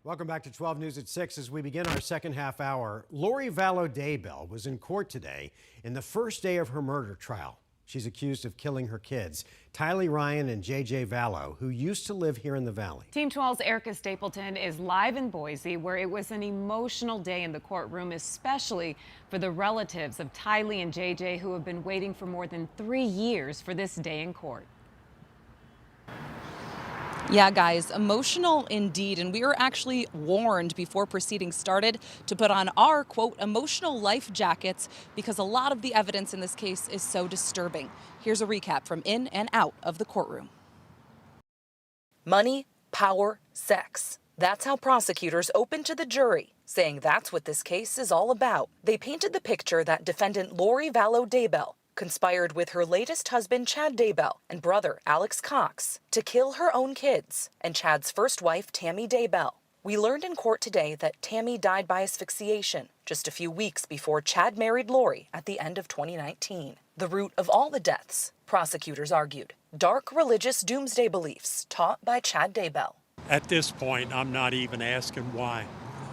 Welcome back to 12 News at 6 as we begin our second half hour. Lori Vallow Daybell was in court today in the first day of her murder trial. She's accused of killing her kids, Tylee and J.J. Vallow, who used to live here in the Valley. Team 12's Erica Stapleton is live in Boise, where it was an emotional day in the courtroom, especially for the relatives of Tylee and J.J., who have been waiting for more than 3 years for this day in court. Yeah, guys, emotional indeed. And we were actually warned before proceedings started to put on our, quote, emotional life jackets because a lot of the evidence in this case is so disturbing. Here's a recap from in and out of the courtroom. Money, power, sex. That's how prosecutors opened to the jury, saying that's what this case is all about. They painted the picture that defendant Lori Vallow Daybell conspired with her latest husband, Chad Daybell, and brother, Alex Cox, to kill her own kids and Chad's first wife, Tammy Daybell. We learned in court today that Tammy died by asphyxiation just a few weeks before Chad married Lori at the end of 2019. The root of all the deaths, prosecutors argued, dark religious doomsday beliefs taught by Chad Daybell. At this point, I'm not even asking why.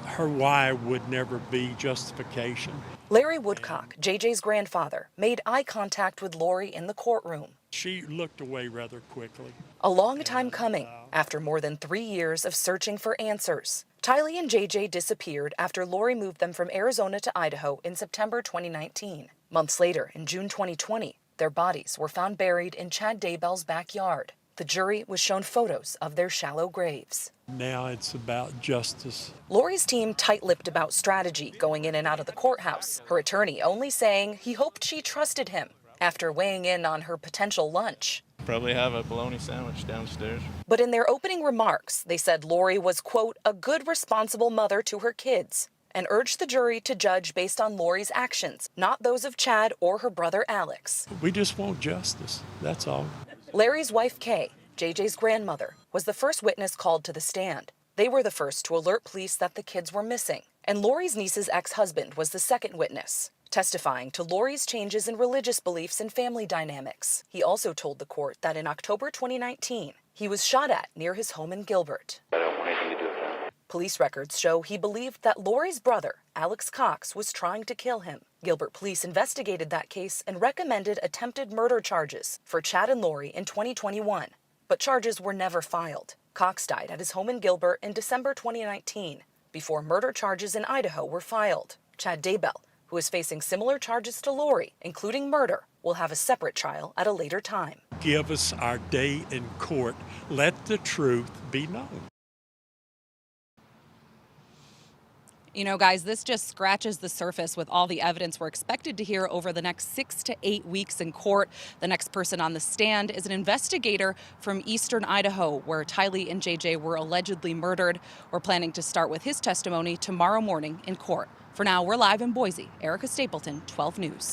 Her why would never be justification. Larry Woodcock, JJ's grandfather, made eye contact with Lori in the courtroom. She looked away rather quickly. A long time coming, after more than 3 years of searching for answers. Tylee and JJ disappeared after Lori moved them from Arizona to Idaho in September 2019. Months later, in June 2020, their bodies were found buried in Chad Daybell's backyard. The jury was shown photos of their shallow graves. Now it's about justice. Lori's team tight-lipped about strategy going in and out of the courthouse, her attorney only saying he hoped she trusted him after weighing in on her potential lunch. Probably have a bologna sandwich downstairs. But in their opening remarks, they said Lori was, quote, a good, responsible mother to her kids, and urged the jury to judge based on Lori's actions, not those of Chad or her brother Alex. We just want justice, that's all. Larry's wife, Kay, JJ's grandmother, was the first witness called to the stand. They were the first to alert police that the kids were missing. And Lori's niece's ex-husband was the second witness, testifying to Lori's changes in religious beliefs and family dynamics. He also told the court that in October 2019, he was shot at near his home in Gilbert. I don't want anything to do with that. Police records show he believed that Lori's brother, Alex Cox, was trying to kill him. Gilbert police investigated that case and recommended attempted murder charges for Chad and Lori in 2021, but charges were never filed. Cox died at his home in Gilbert in December 2019, before murder charges in Idaho were filed. Chad Daybell, who is facing similar charges to Lori, including murder, will have a separate trial at a later time. Give us our day in court. Let the truth be known. You know, guys, this just scratches the surface with all the evidence we're expected to hear over the next 6 to 8 weeks in court. The next person on the stand is an investigator from eastern Idaho, where Tylee and JJ were allegedly murdered. We're planning to start with his testimony tomorrow morning in court. For now, we're live in Boise. Erica Stapleton, 12 News.